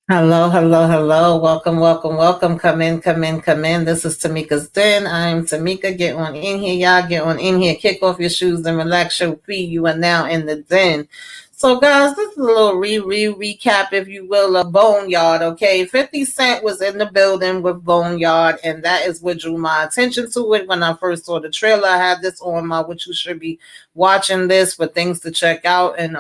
Hello, hello, hello. Welcome, welcome, welcome. Come in, come in, come in. This is Tamika's Den. I'm Tamika. Get on in here, y'all. Get on in here. Kick off your shoes and relax your feet. You are now in the den. So, guys, this is a little recap, if you will, of Boneyard. Okay, 50 Cent was in the building with Boneyard, and that is what drew my attention to it when I first saw the trailer. I had this on my, which you should be watching this for things to check out, and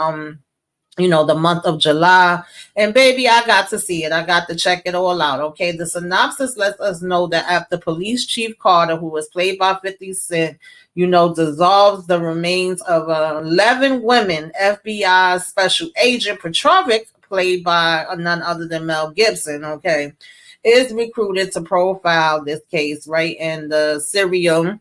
the month of July. And baby, I got to see it. I got to check it all out. Okay. The synopsis lets us know that after Police Chief Carter, who was played by 50 Cent, dissolves the remains of 11 women, FBI Special Agent Petrovic, played by none other than Mel Gibson, okay, is recruited to profile this case, right? And the serial,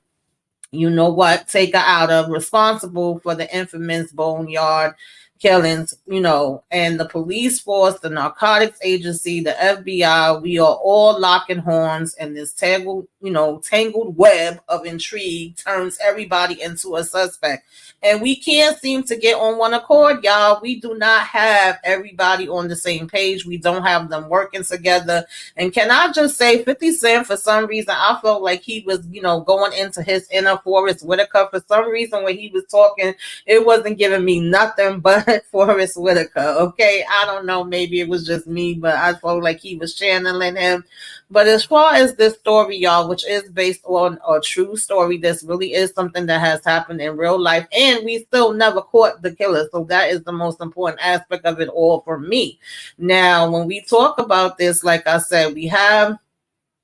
taker out of responsible for the infamous Boneyard killings, and the police force, the narcotics agency, the FBI, we are all locking horns, and this tangled web of intrigue turns everybody into a suspect. And we can't seem to get on one accord, y'all. We do not have everybody on the same page. We don't have them working together. And can I just say, 50 Cent, for some reason, I felt like he was, going into his inner Forrest Whitaker. For some reason, when he was talking, it wasn't giving me nothing but Forrest Whitaker. Okay. I don't know. Maybe it was just me, but I felt like he was channeling him. But as far as this story, y'all, which is based on a true story, this really is something that has happened in real life. And we still never caught the killer. So that is the most important aspect of it all for me. Now, when we talk about this, like I said, we have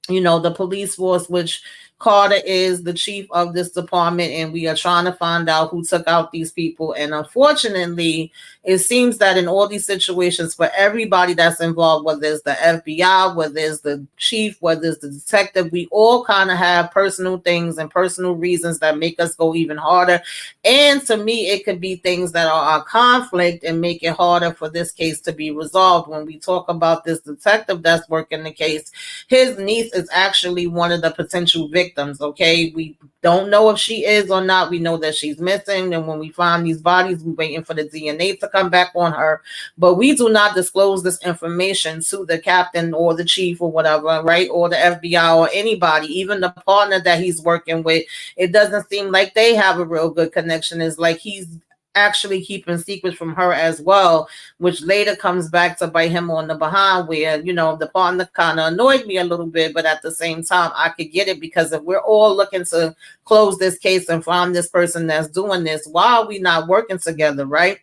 the police force, which Carter is the chief of this department, and we are trying to find out who took out these people. And unfortunately, it seems that in all these situations, for everybody that's involved, whether it's the FBI, whether it's the chief, whether it's the detective, we all kind of have personal things and personal reasons that make us go even harder. And to me, it could be things that are a conflict and make it harder for this case to be resolved. When we talk about this detective that's working the case, his niece is actually one of the potential victims. Okay, we don't know if she is or not. We know that she's missing, and when we find these bodies, we're waiting for the DNA to come back on her. But we do not disclose this information to the captain or the chief or whatever, right? Or the FBI or anybody, even the partner that he's working with. It doesn't seem like they have a real good connection. It's like he's actually keeping secrets from her as well, which later comes back to bite him on the behind, where, the partner kind of annoyed me a little bit, but at the same time, I could get it, because if we're all looking to close this case and find this person that's doing this, why are we not working together, right?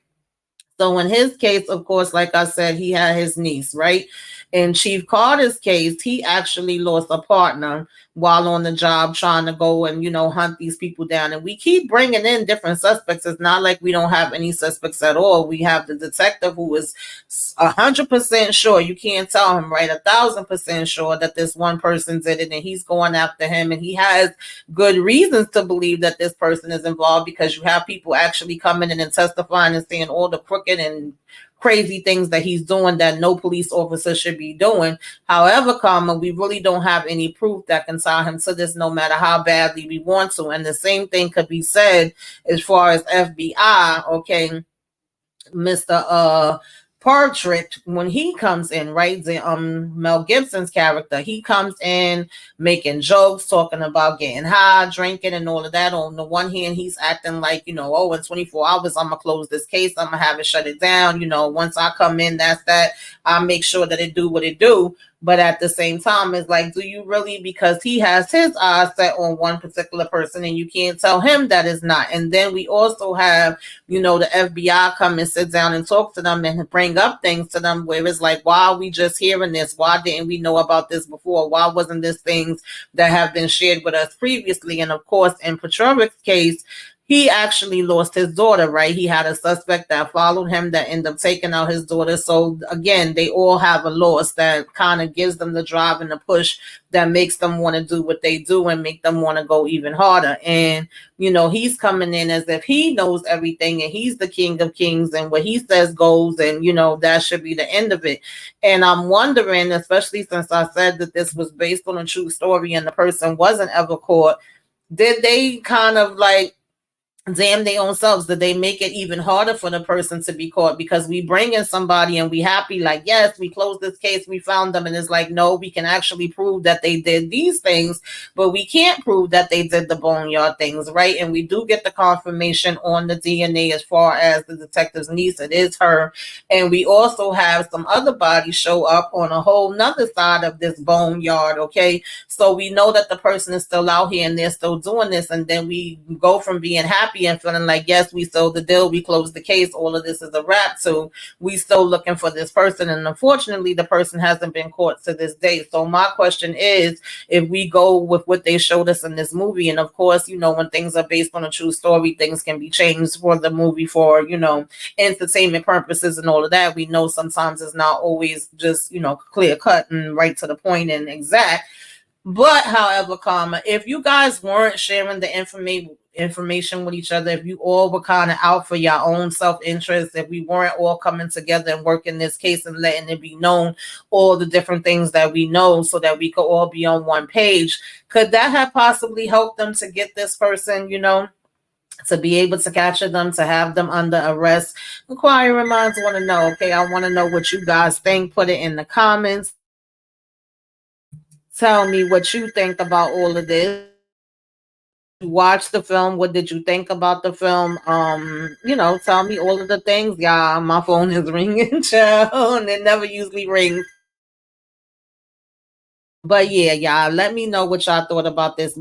So in his case, of course, like I said, he had his niece, right? In Chief Carter's case, he actually lost a partner while on the job trying to go and, hunt these people down. And we keep bringing in different suspects. It's not like we don't have any suspects at all. We have the detective who is 100% sure. You can't tell him, right? 1,000% sure that this one person did it, and he's going after him. And he has good reasons to believe that this person is involved, because you have people actually coming in and testifying and saying all the crooked and crazy things that he's doing that no police officer should be doing. However, we really don't have any proof that can tie him to this, no matter how badly we want to. And the same thing could be said as far as FBI. Okay, Mr. Partridge, when he comes in, right? The Mel Gibson's character, he comes in making jokes, talking about getting high, drinking, and all of that. On the one hand, he's acting like, oh, in 24 hours, I'm gonna close this case, I'm gonna have it shut it down. Once I come in, that's that. I make sure that it do what it do. But at the same time, it's like, do you really? Because he has his eyes set on one particular person, and you can't tell him that is not. And then we also have, the FBI come and sit down and talk to them and bring up things to them, where it's like, why are we just hearing this? Why didn't we know about this before? Why wasn't this things that have been shared with us previously? And of course, in Petrovic's case, he actually lost his daughter, right? He had a suspect that followed him that ended up taking out his daughter. So again, they all have a loss that kind of gives them the drive and the push that makes them want to do what they do and make them want to go even harder. And, he's coming in as if he knows everything and he's the king of kings, and what he says goes, and, that should be the end of it. And I'm wondering, especially since I said that this was based on a true story and the person wasn't ever caught, did they kind of like damn their own selves. Did they make it even harder for the person to be caught? Because we bring in somebody and we happy, like, yes, we closed this case, we found them, and it's like, no, we can actually prove that they did these things, but we can't prove that they did the Boneyard things, right? And we do get the confirmation on the DNA as far as the detective's niece, it is her. And we also have some other bodies show up on a whole nother side of this Boneyard, okay? So we know that the person is still out here and they're still doing this, and then we go from being happy and feeling like, yes, we sold the deal, we closed the case, all of this is a wrap, so we still looking for this person, and unfortunately the person hasn't been caught to this day. So my question is, if we go with what they showed us in this movie, and of course, you know, when things are based on a true story, things can be changed for the movie for, you know, entertainment purposes and all of that. We know sometimes it's not always just, you know, clear cut and right to the point and exact. But however, comma, if you guys weren't sharing the information with each other, if you all were kind of out for your own self-interest, if we weren't all coming together and working this case and letting it be known all the different things that we know so that we could all be on one page, could that have possibly helped them to get this person, you know, to be able to capture them, to have them under arrest? Inquiring minds want to know. Okay, I want to know what you guys think. Put it in the comments. Tell me what you think about all of this. Watch the film. What did you think about the film? You know, tell me all of the things. Yeah, my phone is ringing, child, and it never usually rings. But yeah, y'all, let me know what y'all thought about this.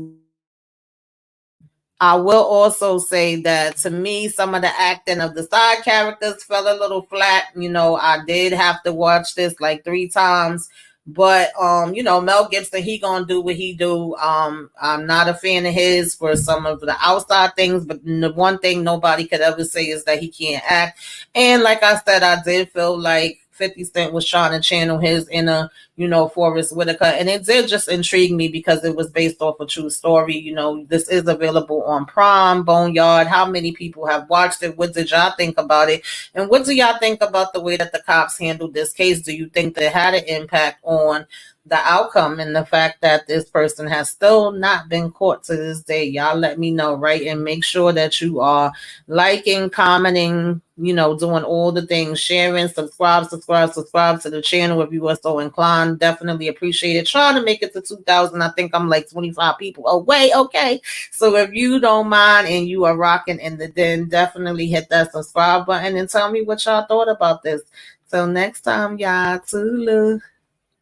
I will also say that to me, some of the acting of the side characters fell a little flat. You know, I did have to watch this like 3 times. But you know, Mel Gibson, he gonna do what he do. I'm not a fan of his for some of the outside things, but the one thing nobody could ever say is that he can't act. And like I said, I did feel like 50 Cent was trying to channel his inner, you know, Forrest Whitaker. And it did just intrigue me because it was based off a true story. You know, this is available on Prime, Boneyard. How many people have watched it? What did y'all think about it? And what do y'all think about the way that the cops handled this case? Do you think that it had an impact on the outcome and the fact that this person has still not been caught to this day? Y'all let me know, right? And make sure that you are liking, commenting, you know, doing all the things, sharing, subscribe to the channel if you are so inclined. Definitely appreciate it. Trying to make it to 2,000. I think I'm like 25 people away. Okay. So if you don't mind and you are rocking in the den, definitely hit that subscribe button and tell me what y'all thought about this. Till next time, y'all. Toodaloo.